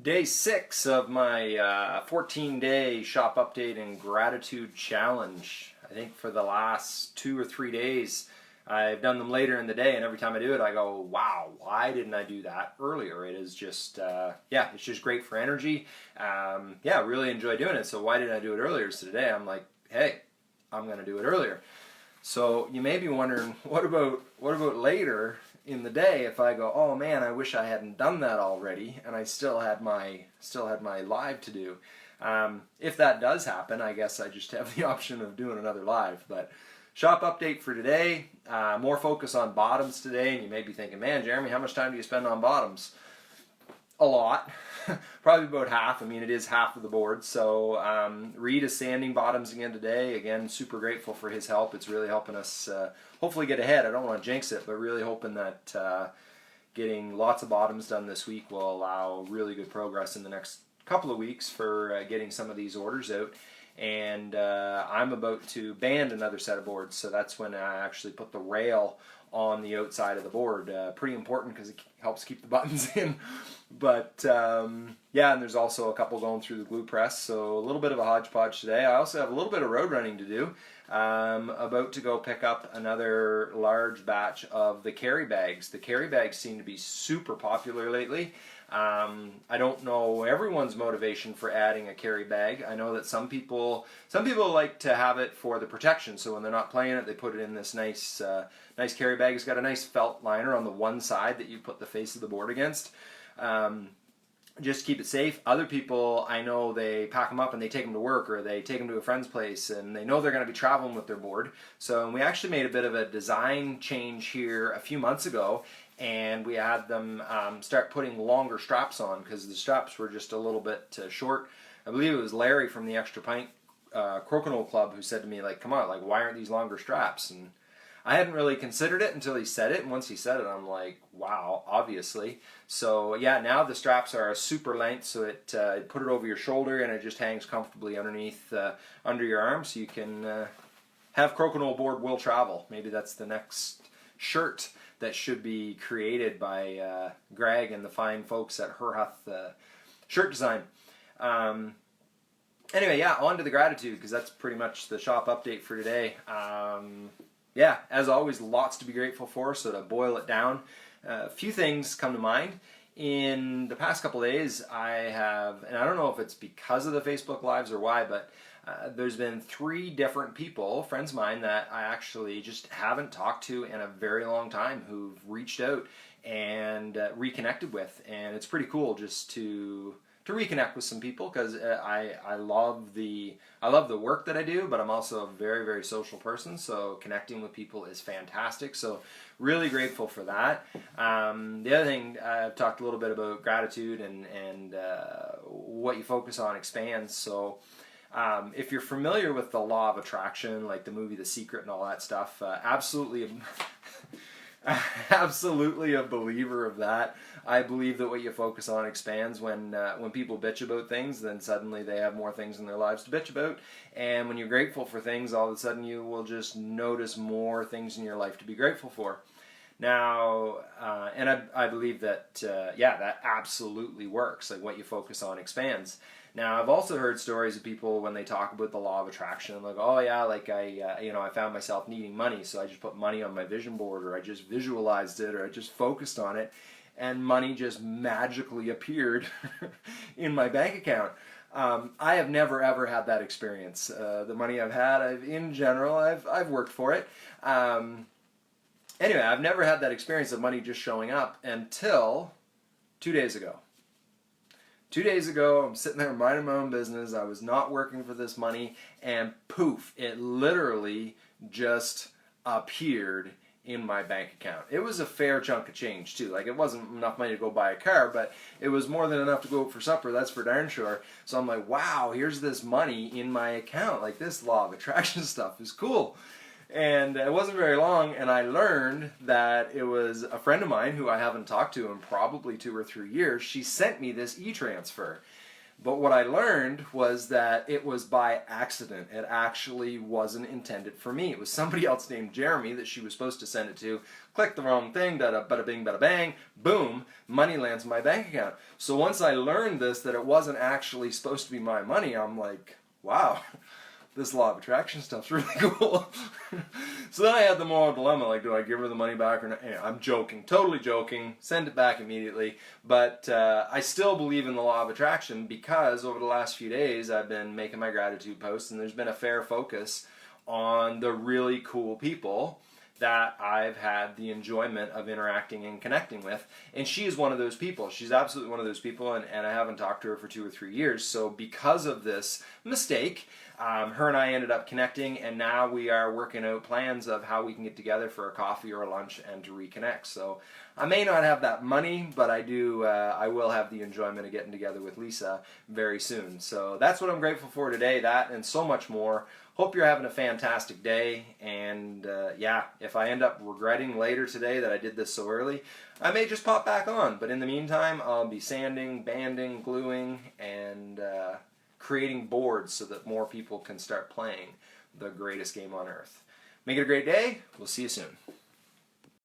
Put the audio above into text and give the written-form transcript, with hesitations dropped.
Day 6 of my 14-day shop update and gratitude challenge. I think for the last 2 or 3 days, I've done them later in the day, and every time I do it, I go, wow, why didn't I do that earlier? It is just, it's just great for energy. I really enjoy doing it, so why didn't I do it earlier? So today I'm like, hey, I'm going to do it earlier. So you may be wondering, what about later in the day if I go, oh man, I wish I hadn't done that already, and I still had my live to do. If that does happen, I guess I just have the option of doing another live. But shop update for today, more focus on bottoms today, and you may be thinking, man, Jeremy, how much time do you spend on bottoms? A lot. Probably about half. I mean, it is half of the board. So Reid is sanding bottoms again today. Again, super grateful for his help. It's really helping us hopefully get ahead. I don't want to jinx it, but really hoping that getting lots of bottoms done this week will allow really good progress in the next couple of weeks for getting some of these orders out. And I'm about to band another set of boards, so that's when I actually put the rail on the outside of the board. Pretty important because it helps keep the buttons in. But and there's also a couple going through the glue press, so a little bit of a hodgepodge today. I also have a little bit of road running to do. About to go pick up another large batch of the carry bags. The carry bags seem to be super popular lately. I don't know everyone's motivation for adding a carry bag. I know that some people like to have it for the protection, so when they're not playing it, they put it in this nice carry bag. It's got a nice felt liner on the one side that you put the face of the board against. Just to keep it safe. Other people, I know they pack them up and they take them to work, or they take them to a friend's place, and they know they're going to be traveling with their board. So we actually made a bit of a design change here a few months ago, and we had them start putting longer straps on because the straps were just a little bit short. I believe it was Larry from the Extra Pint Crokinole Club who said to me, like, come on, like, why aren't these longer straps? And I hadn't really considered it until he said it, and once he said it, I'm like, wow, obviously. So yeah, now the straps are a super length, so it put it over your shoulder, and it just hangs comfortably underneath, under your arm, so you can have Crokinole board will travel. Maybe that's the next shirt that should be created by Greg and the fine folks at Herhuth Shirt Design. Anyway, yeah, on to the gratitude, because that's pretty much the shop update for today. As always, lots to be grateful for, so to boil it down, a few things come to mind. In the past couple days, I have, and I don't know if it's because of the Facebook Lives or why, but there's been 3 different people, friends of mine, that I actually just haven't talked to in a very long time, who've reached out and reconnected with, and it's pretty cool just to reconnect with some people, because I love the work that I do, but I'm also a very, very social person, so connecting with people is fantastic. So really grateful for that. The other thing, I've talked a little bit about gratitude and what you focus on expands. So if you're familiar with the law of attraction, like the movie The Secret and all that stuff, absolutely a believer of that. I believe that what you focus on expands. When people bitch about things, then suddenly they have more things in their lives to bitch about. And when you're grateful for things, all of a sudden you will just notice more things in your life to be grateful for. Now, and I believe that, that absolutely works. Like, what you focus on expands. Now, I've also heard stories of people when they talk about the law of attraction, like, oh yeah, like I found myself needing money, so I just put money on my vision board, or I just visualized it, or I just focused on it, and money just magically appeared in my bank account. I have never ever had that experience. The money I've had, in general, I've worked for it. Anyway, I've never had that experience of money just showing up until 2 days ago. 2 days ago, I'm sitting there minding my own business. I was not working for this money, and poof, it literally just appeared in my bank account. It was a fair chunk of change too. Like, it wasn't enough money to go buy a car, but it was more than enough to go out for supper, that's for darn sure. So I'm like, wow, here's this money in my account. Like, this law of attraction stuff is cool. And it wasn't very long, and I learned that it was a friend of mine who I haven't talked to in probably 2 or 3 years. She sent me this e-transfer. But what I learned was that it was by accident. It actually wasn't intended for me. It was somebody else named Jeremy that she was supposed to send it to. Click the wrong thing, bada bing, bada bang, boom, money lands in my bank account. So once I learned this, that it wasn't actually supposed to be my money, I'm like, wow, this law of attraction stuff's really cool. So then I had the moral dilemma, like, do I give her the money back or not? Yeah, I'm joking, totally joking, send it back immediately. But I still believe in the law of attraction because over the last few days I've been making my gratitude posts, and there's been a fair focus on the really cool people that I've had the enjoyment of interacting and connecting with. And she is one of those people. She's absolutely one of those people, and I haven't talked to her for 2 or 3 years. So because of this mistake, her and I ended up connecting, and now we are working out plans of how we can get together for a coffee or a lunch and to reconnect. So I may not have that money, but I will have the enjoyment of getting together with Lisa very soon. So that's what I'm grateful for today, that and so much more. Hope you're having a fantastic day, and yeah, if I end up regretting later today that I did this so early, I may just pop back on. But in the meantime, I'll be sanding, banding, gluing, and creating boards so that more people can start playing the greatest game on earth. Make it a great day. We'll see you soon.